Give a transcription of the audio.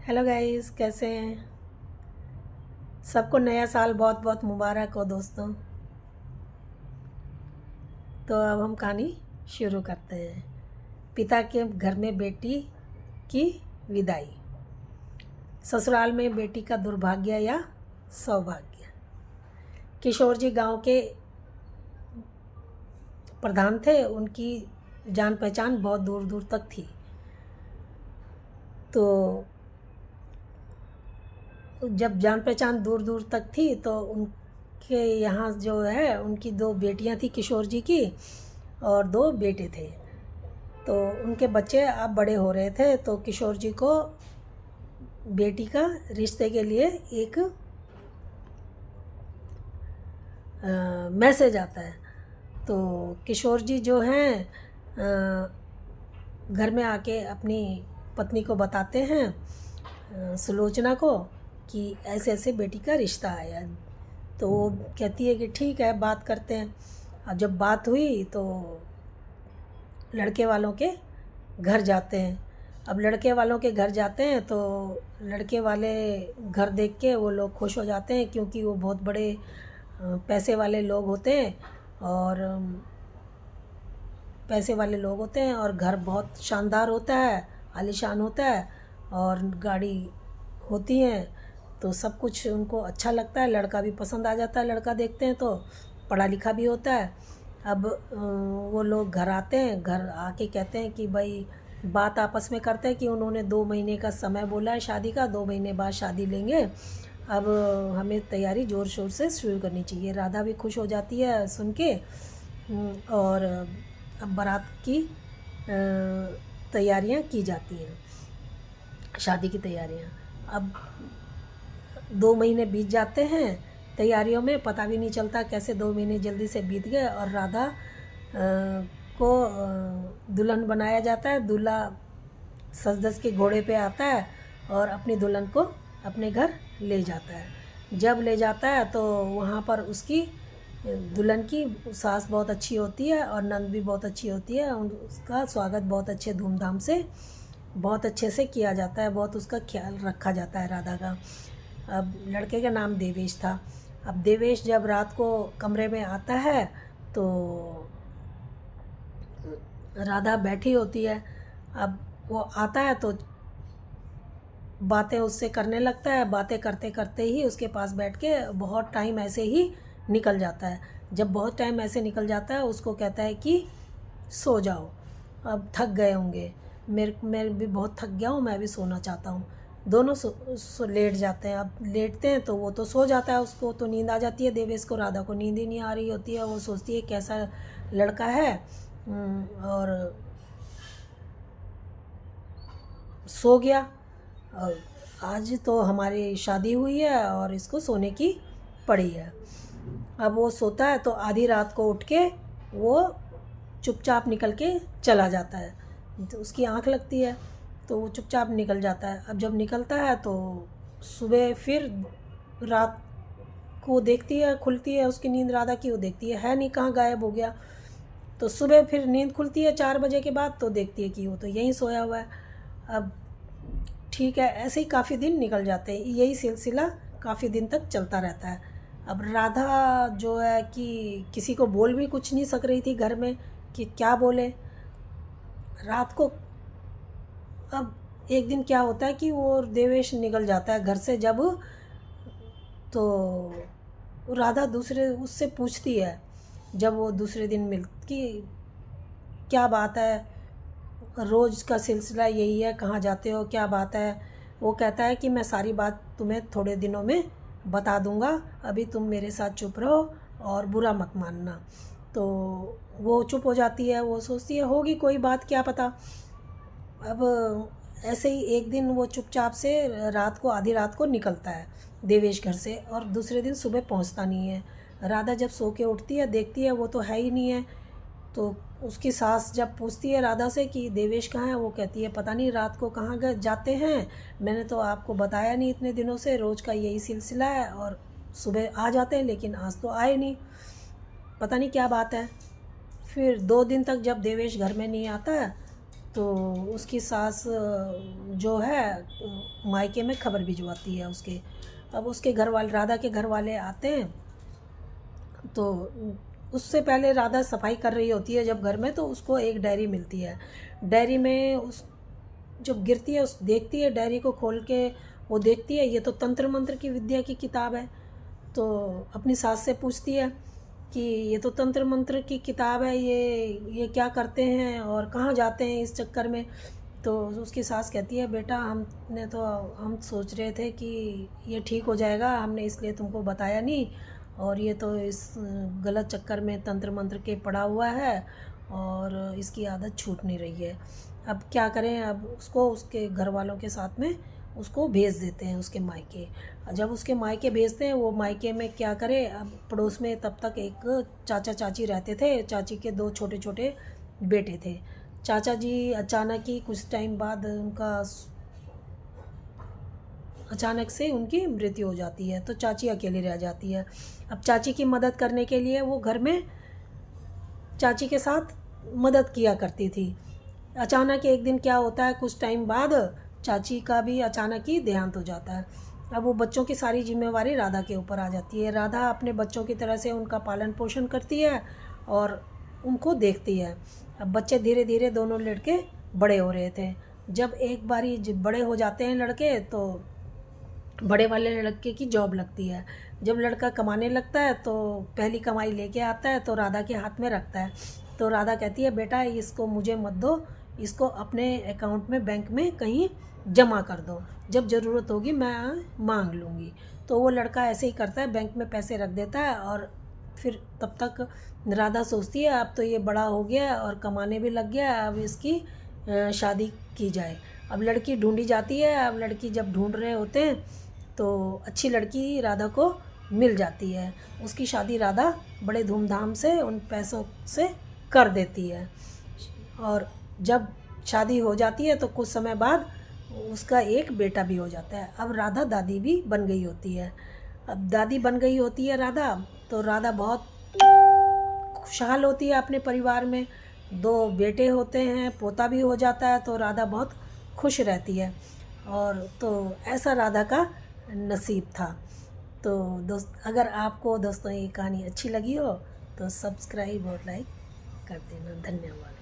Hello guys, कैसे हैं? सबको नया साल बहुत बहुत मुबारक हो दोस्तों। तो अब हम कहानी शुरू करते हैं। पिता के घर में बेटी की विदाई। ससुराल में बेटी का दुर्भाग्य या सौभाग्य। किशोर जी गांव के प्रधान थे। उनकी जान पहचान बहुत दूर दूर तक थी। तो जब जान पहचान दूर दूर तक थी तो उनके यहाँ जो है उनकी दो बेटियां थी किशोर जी की, और दो बेटे थे। तो उनके बच्चे अब बड़े हो रहे थे, तो किशोर जी को बेटी का रिश्ते के लिए एक मैसेज आता है। तो किशोर जी जो हैं घर में आके अपनी पत्नी को बताते हैं, सुलोचना को, कि ऐसे ऐसे बेटी का रिश्ता आया। तो वो कहती है कि ठीक है, बात करते हैं। अब जब बात हुई तो लड़के वालों के घर जाते हैं। अब लड़के वालों के घर जाते हैं तो लड़के वाले घर देख के वो लोग खुश हो जाते हैं, क्योंकि वो बहुत बड़े पैसे वाले लोग होते हैं। और पैसे वाले लोग होते हैं और घर बहुत शानदार होता है, आलीशान होता है, और गाड़ी होती हैं। तो सब कुछ उनको अच्छा लगता है। लड़का भी पसंद आ जाता है, लड़का देखते हैं तो पढ़ा लिखा भी होता है। अब वो लोग घर आते हैं। घर आके कहते हैं कि भाई, बात आपस में करते हैं कि उन्होंने 2 महीने का समय बोला है शादी का, 2 महीने बाद शादी लेंगे। अब हमें तैयारी ज़ोर शोर से शुरू करनी चाहिए। राधा भी खुश हो जाती है सुन के। और अब बारात की तैयारियां की जाती हैं, शादी की तैयारियां। अब 2 महीने बीत जाते हैं तैयारियों में, पता भी नहीं चलता कैसे 2 महीने जल्दी से बीत गए। और राधा को दुल्हन बनाया जाता है। दूल्हा सज धज के घोड़े पे आता है और अपनी दुल्हन को अपने घर ले जाता है। जब ले जाता है तो वहाँ पर उसकी दुल्हन की सास बहुत अच्छी होती है और नंद भी बहुत अच्छी होती है। उसका स्वागत बहुत अच्छे धूमधाम से, बहुत अच्छे से किया जाता है। बहुत उसका ख्याल रखा जाता है राधा का। अब लड़के का नाम देवेश था। अब देवेश जब रात को कमरे में आता है तो राधा बैठी होती है। अब वो आता है तो बातें उससे करने लगता है। बातें करते करते ही उसके पास बैठ के बहुत टाइम ऐसे ही निकल जाता है। जब बहुत टाइम ऐसे निकल जाता है, उसको कहता है कि सो जाओ, अब थक गए होंगे, मैं भी बहुत थक गया हूँ, मैं भी सोना चाहता हूँ। दोनों लेट जाते हैं। अब लेटते हैं तो वो तो सो जाता है, उसको तो नींद आ जाती है देवेश को। राधा को नींद ही नहीं आ रही होती है। वो सोचती है कैसा लड़का है, और सो गया। और आज तो हमारी शादी हुई है और इसको सोने की पड़ी है। अब वो सोता है तो आधी रात को उठ के वो चुपचाप निकल के चला जाता है। तो उसकी आंख लगती है तो वो चुपचाप निकल जाता है। अब जब निकलता है तो सुबह फिर रात को देखती है, खुलती है उसकी नींद राधा की, वो देखती है नहीं, कहाँ गायब हो गया। तो सुबह फिर नींद खुलती है 4 बजे के बाद, तो देखती है कि वो तो यहीं सोया हुआ है। अब ठीक है, ऐसे ही काफ़ी दिन निकल जाते हैं। यही सिलसिला काफ़ी दिन तक चलता रहता है। अब राधा जो है कि किसी को बोल भी कुछ नहीं सक रही थी घर में, कि क्या बोले रात को। अब एक दिन क्या होता है कि वो देवेश निकल जाता है घर से जब, तो राधा दूसरे उससे पूछती है, जब वो दूसरे दिन मिल, कि क्या बात है, रोज़ का सिलसिला यही है, कहाँ जाते हो, क्या बात है। वो कहता है कि मैं सारी बात तुम्हें थोड़े दिनों में बता दूंगा, अभी तुम मेरे साथ चुप रहो और बुरा मत मानना। तो वो चुप हो जाती है। वो सोचती है होगी कोई बात, क्या पता। अब ऐसे ही एक दिन वो चुपचाप से रात को, आधी रात को निकलता है देवेश घर से, और दूसरे दिन सुबह पहुंचता नहीं है। राधा जब सो के उठती है, देखती है वो तो है ही नहीं है। तो उसकी सास जब पूछती है राधा से कि देवेश कहाँ है, वो कहती है पता नहीं रात को कहाँ गए जाते हैं, मैंने तो आपको बताया नहीं, इतने दिनों से रोज़ का यही सिलसिला है, और सुबह आ जाते हैं लेकिन आज तो आए नहीं, पता नहीं क्या बात है। फिर 2 दिन तक जब देवेश घर में नहीं आता है तो उसकी सास जो है मायके में खबर भिजवाती है उसके। अब उसके घर वाले, राधा के घर वाले आते हैं, तो उससे पहले राधा सफाई कर रही होती है जब घर में, तो उसको एक डायरी मिलती है। डायरी में उस जब गिरती है, उस देखती है डायरी को खोल के, वो देखती है ये तो तंत्र मंत्र की विद्या की किताब है। तो अपनी सास से पूछती है कि ये तो तंत्र मंत्र की किताब है, ये क्या करते हैं और कहाँ जाते हैं इस चक्कर में। तो उसकी सास कहती है, बेटा हम सोच रहे थे कि ये ठीक हो जाएगा, हमने इसलिए तुमको बताया नहीं, और ये तो इस गलत चक्कर में तंत्र मंत्र के पड़ा हुआ है और इसकी आदत छूट नहीं रही है। अब क्या करें, अब उसको उसके घर वालों के साथ में उसको भेज देते हैं उसके मायके। जब उसके मायके भेजते हैं, वो मायके में क्या करे, अब पड़ोस में तब तक एक चाचा चाची रहते थे। चाची के 2 छोटे छोटे बेटे थे। चाचा जी अचानक ही कुछ टाइम बाद अचानक से उनकी मृत्यु हो जाती है, तो चाची अकेली रह जाती है। अब चाची की मदद करने के लिए वो घर में चाची के साथ मदद किया करती थी। अचानक एक दिन क्या होता है, कुछ टाइम बाद चाची का भी अचानक ही देहांत हो जाता है। अब वो बच्चों की सारी जिम्मेवारी राधा के ऊपर आ जाती है। राधा अपने बच्चों की तरह से उनका पालन पोषण करती है और उनको देखती है। अब बच्चे धीरे धीरे दोनों लड़के बड़े हो रहे थे। जब एक बारी जब बड़े हो जाते हैं लड़के, तो बड़े वाले लड़के की जॉब लगती है। जब लड़का कमाने लगता है तो पहली कमाई लेके आता है, तो राधा के हाथ में रखता है। तो राधा कहती है, बेटा इसको मुझे मत दो, इसको अपने अकाउंट में बैंक में कहीं जमा कर दो, जब ज़रूरत होगी मैं मांग लूँगी। तो वो लड़का ऐसे ही करता है, बैंक में पैसे रख देता है। और फिर तब तक राधा सोचती है, अब तो ये बड़ा हो गया और कमाने भी लग गया, अब इसकी शादी की जाए। अब लड़की ढूंढी जाती है। अब लड़की जब ढूंढ रहे होते हैं, तो अच्छी लड़की राधा को मिल जाती है। उसकी शादी राधा बड़े धूमधाम से उन पैसों से कर देती है। और जब शादी हो जाती है, तो कुछ समय बाद उसका एक बेटा भी हो जाता है। अब राधा दादी भी बन गई होती है। अब दादी बन गई होती है राधा, तो राधा बहुत खुशहाल होती है अपने परिवार में। 2 बेटे होते हैं, पोता भी हो जाता है, तो राधा बहुत खुश रहती है। और तो ऐसा राधा का नसीब था। तो अगर आपको दोस्तों ये कहानी अच्छी लगी हो तो सब्सक्राइब और लाइक कर देना। धन्यवाद।